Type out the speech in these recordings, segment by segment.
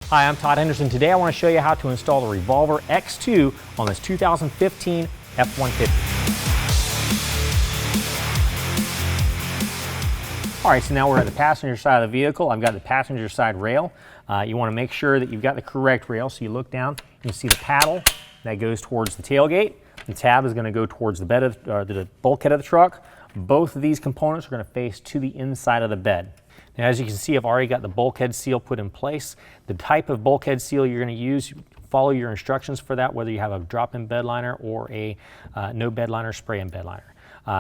Hi, I'm Todd Henderson. Today I want to show you how to install the Revolver X2 on this 2015 F150. All right, so now we're at the passenger side of the vehicle. I've got the passenger side rail. You want to make sure that you've got the correct rail. So you look down, you see the paddle that goes towards the tailgate. The tab is going to go towards the bed of the bulkhead of the truck. Both of these components are going to face to the inside of the bed. Now, as you can see, I've already got the bulkhead seal put in place. The type of bulkhead seal you're going to use, follow your instructions for that, whether you have a drop-in bed liner or a no bed liner, spray-in bed liner.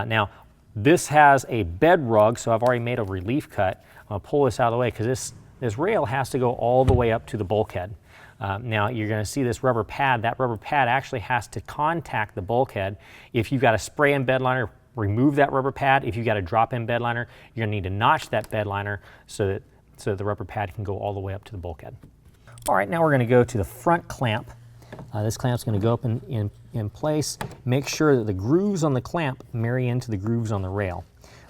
Now, this has a bed rug, so I've already made a relief cut. I'll pull this out of the way because this rail has to go all the way up to the bulkhead. Now, you're going to see this rubber pad. That rubber pad actually has to contact the bulkhead. If you've got a spray-in bed liner, remove that rubber pad. If you've got a drop-in bed liner, you're going to need to notch that bed liner so that the rubber pad can go all the way up to the bulkhead. All right, now we're going to go to the front clamp. This clamp's going to go up in place. Make sure that the grooves on the clamp marry into the grooves on the rail.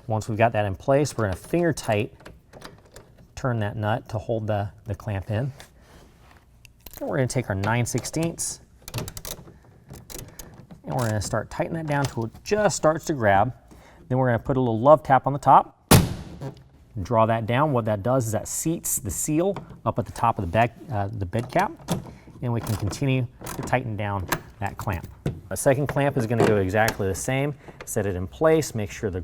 Once we've got that in place, we're going to finger tight turn that nut to hold the clamp in. And we're going to take our 9/16 and we're going to start tightening that down until it just starts to grab. Then we're going to put a little love tap on the top. Draw that down. What that does is that seats the seal up at the top of the bed cap, and we can continue to tighten down that clamp. A second clamp is going to go exactly the same. Set it in place, make sure the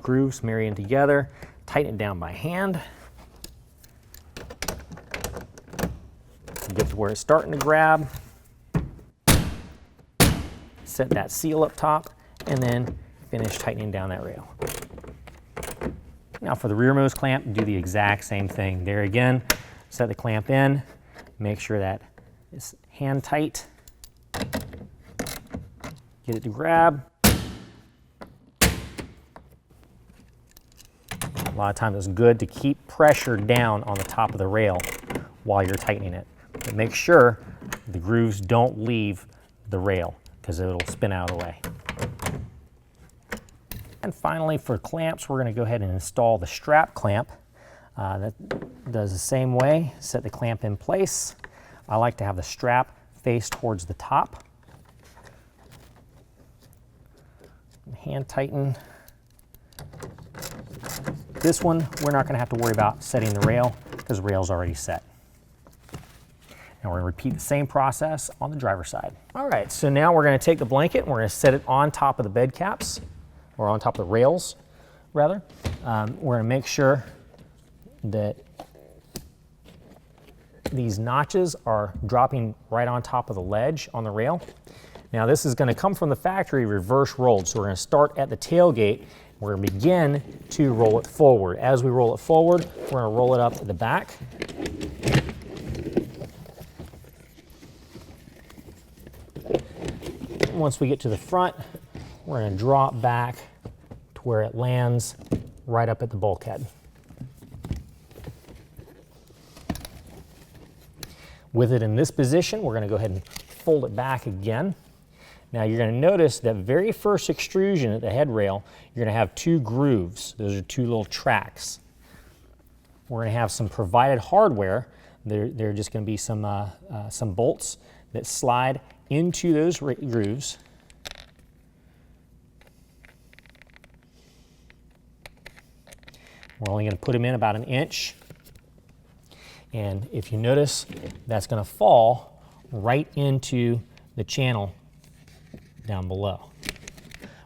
grooves marry in together, tighten it down by hand. Get to where it's starting to grab. Set that seal up top, and then finish tightening down that rail. Now for the rearmost clamp, do the exact same thing. There again, set the clamp in, make sure that it's hand tight, get it to grab. A lot of times it's good to keep pressure down on the top of the rail while you're tightening it. But make sure the grooves don't leave the rail because it'll spin out of the way. And finally, for clamps, we're going to go ahead and install the strap clamp. That does the same way. Set the clamp in place. I like to have the strap face towards the top. Hand tighten. This one, we're not going to have to worry about setting the rail because the rail's already set. And we're going to repeat the same process on the driver's side. All right, so now we're going to take the blanket and we're going to set it on top of the bed caps, or on top of the rails, rather. We're going to make sure that these notches are dropping right on top of the ledge on the rail. Now this is going to come from the factory reverse rolled, so we're going to start at the tailgate. We're going to begin to roll it forward. As we roll it forward, we're going to roll it up at the back. Once we get to the front, we're going to drop back to where it lands right up at the bulkhead. With it in this position, we're going to go ahead and fold it back again. Now you're going to notice that very first extrusion at the head rail, you're going to have two grooves. Those are two little tracks. We're going to have some provided hardware. There are just going to be some bolts that slide into those grooves. We're only going to put them in about 1 inch. And if you notice, that's going to fall right into the channel down below.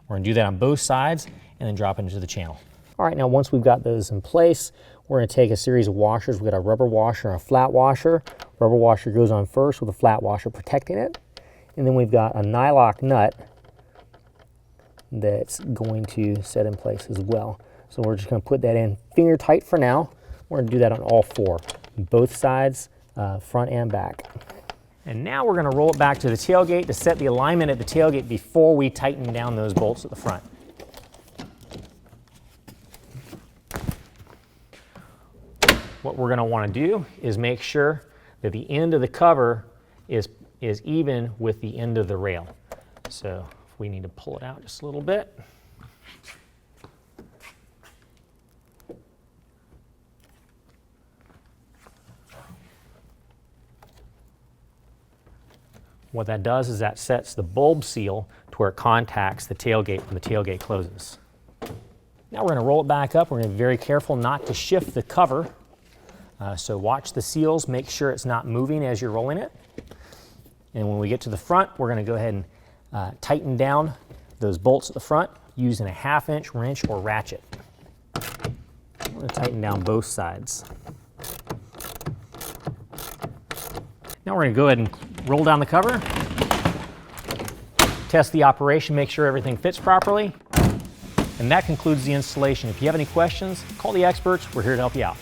We're going to do that on both sides and then drop it into the channel. All right, now once we've got those in place, we're going to take a series of washers. We've got a rubber washer and a flat washer. Rubber washer goes on first with a flat washer protecting it. And then we've got a nylock nut that's going to set in place as well. So we're just going to put that in finger tight for now. We're going to do that on all four, both sides, front and back. And now we're going to roll it back to the tailgate to set the alignment at the tailgate before we tighten down those bolts at the front. What we're going to want to do is make sure that the end of the cover is even with the end of the rail. So we need to pull it out just a little bit. What that does is that sets the bulb seal to where it contacts the tailgate when the tailgate closes. Now we're going to roll it back up. We're going to be very careful not to shift the cover. So watch the seals, make sure it's not moving as you're rolling it. And when we get to the front, we're going to go ahead and tighten down those bolts at the front using a 1/2 inch wrench or ratchet. I'm going to tighten down both sides. Now we're going to go ahead and roll down the cover, test the operation, make sure everything fits properly, and that concludes the installation. If you have any questions, call the experts. We're here to help you out.